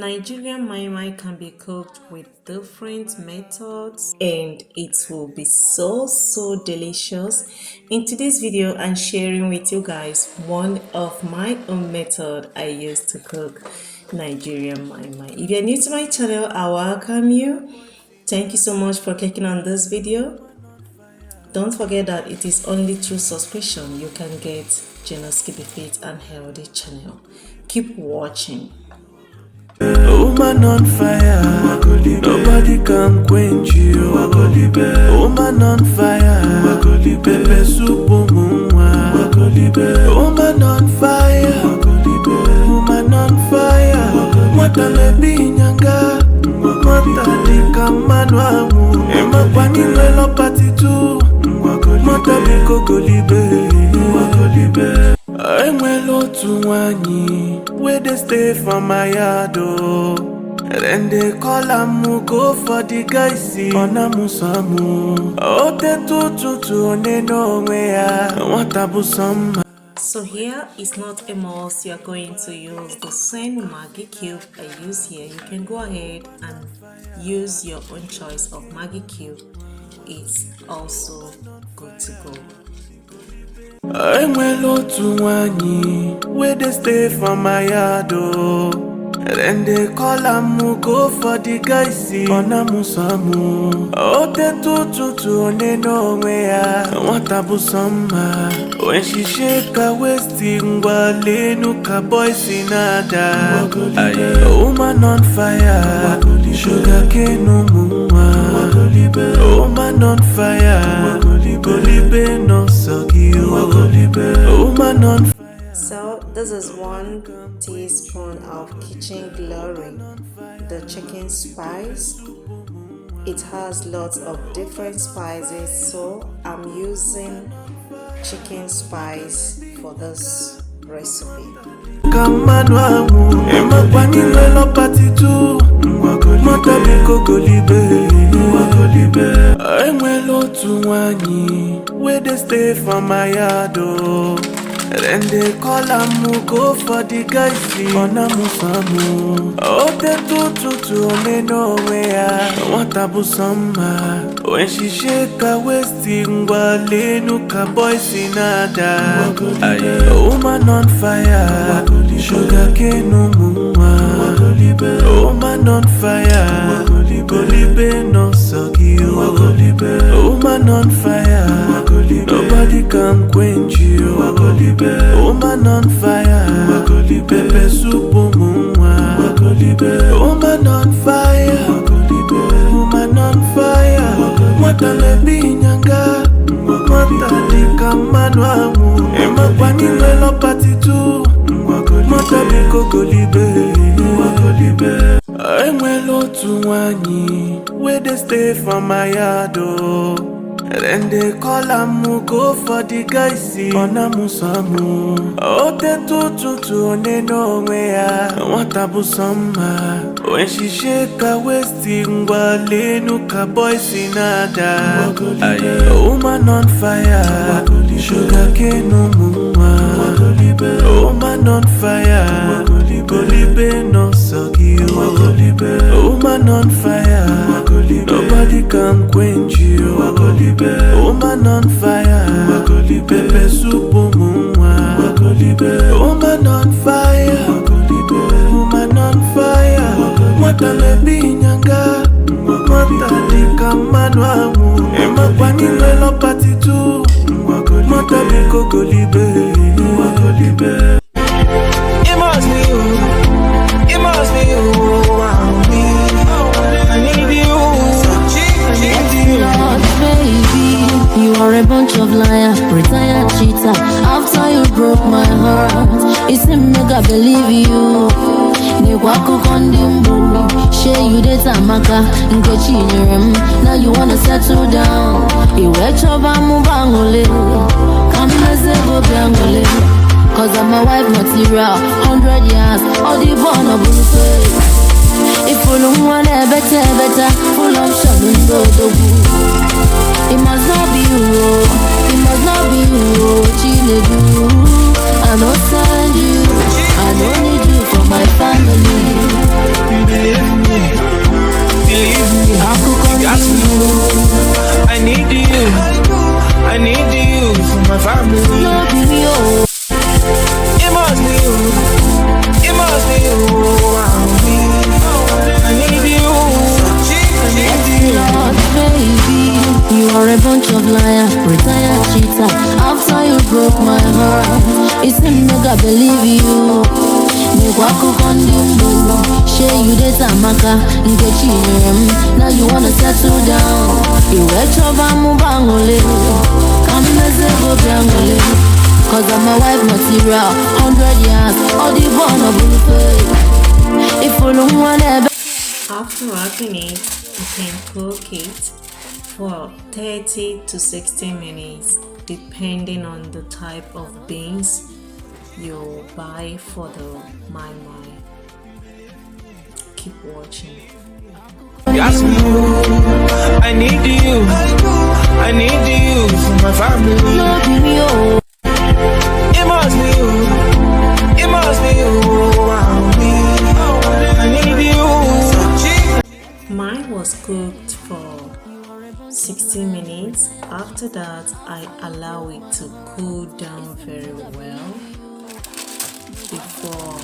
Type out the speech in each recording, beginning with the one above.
Nigerian mai can be cooked with different methods and it will be so delicious. In today's video, I'm sharing with you guys one of my own method I use to cook Nigerian mai. If you're new to my channel, I welcome you. Thank you so much for clicking on this video. Don't forget that it is only through subscription you can get generous, keep it fit and healthy channel. Keep watching. Woman on fire, nobody can quench you. Woman on fire, pepper soup, woman on fire, woman on fire. Mwata lebi nyanga, mwata lika manwamu. Ema kwani welo patitu, mwata liko golibe. I'm well to one where they stay from my yard. Then they call am go for the guy see on a musamu. Oh, they to ne no where what abu some. So here is not a must. You are going to use the same Maggi cube I use here. You can go ahead and use your own choice of Maggi cube. It's also good to go. I'm well to one where they stay from my yard. Then they call am go for the guy see on a musamu. Oh, they to ne no where what abu summer. When she shake her waist in Gwale ka boys in ada. Woman on fire, sugar cane no mua. Woman on fire, golibe no sogi. Woman on fire. So this is 1 teaspoon of kitchen glory, the chicken spice. It has lots of different spices, so I'm using chicken spice for this recipe. I'm well to one where they stay from my yard. Then they call am go for the guy see on a musamu. Oh, they to ne no where what abu summer. When she shake her waist in Gwale ka boys in ada. Woman on fire, sugar cane no mua. Woman on fire, golibe no sogi. Woman on fire, nobody can quench you. Woman on fire, pepper soup, woman on fire, woman on fire. Mwata lebi nyanga, mwata lika manwamu. Ema kwani welo patitu, mwata liko golibe. I'm well to one where they stay from my yard. Then they call am go for the guy see on a musamu. Oh, they to ne no where what abu summer. When she shake her waist in Gwale ka boys in ada. Woman on fire, sugar cane no mua. Woman on fire, golibe no sogi. Woman on fire, nobody can quench you. Woman on fire, pepper soup, woman on fire, woman on fire. Mwata lebi nyanga, mwata lika manwamu. Ema kwani welo patitu, mwata liko golibe. It must be you, it must be you, I need you, baby, you are a bunch of liars, retired cheater. After you broke my heart, it seemed make I believe you. Ni wako kondimbu, share you the tamaka, ngechi nyerem. Now you wanna settle down. Iwe choba mubangole, kameze go biangole. Cause I'm a wife material, 100 years, all the born of face. If you don't want it better, full of shabun do. It must not be you, it must not be you, Chile do. I don't send you, I don't need you for my family. are a bunch of liars, retired cheater. After you broke my heart, it's him make I believe you. Nikwaku kondimbu, share you this amaka, ngechi now you wanna settle down. You wet your bamu bangole, come go bangole. Cause I'm a wife material, 100 years, all the born of bullfay. If you don't want to. After wrapping it, you can cook it for 30 to 60 minutes depending on the type of beans you buy for the mai mai. Keep watching. Got you, I need you, I need you for my family. It must be you, it must be you, I need you. Mine was cooked for 60 minutes. After that, I allow it to cool down very well before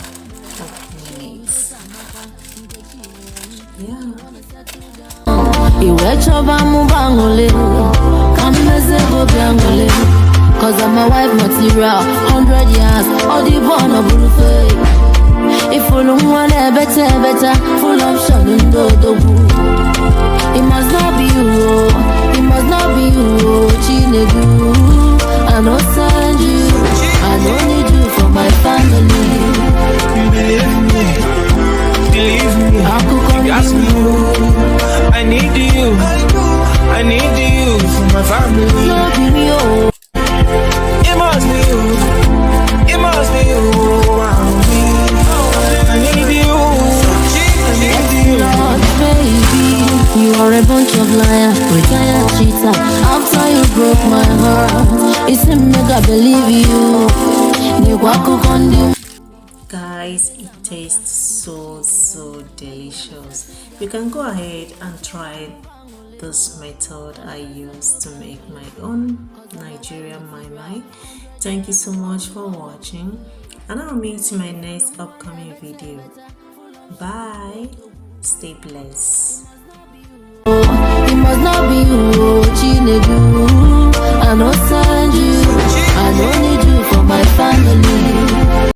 opening it. Yeah. Cause I'm a wife material, 100 years, all the born of bullfay. If you don't want it better, full option in the it must not be you, it must not be you, Chinedu. I don't send you, I don't need you for my family. Believe me, got you, I need you, I need you for my family. It must be you, it must be you, I need you, I need you. Lord, baby, you are a bunch of liars, retired cheater. After you broke my heart, it's him make I believe you. Nikwaku kondi. Guys, it tastes so delicious. You can go ahead and try this method I use to make my own Nigerian mai mai. Thank you so much for watching, and I'll meet you in my next upcoming video. Bye. Stay blessed.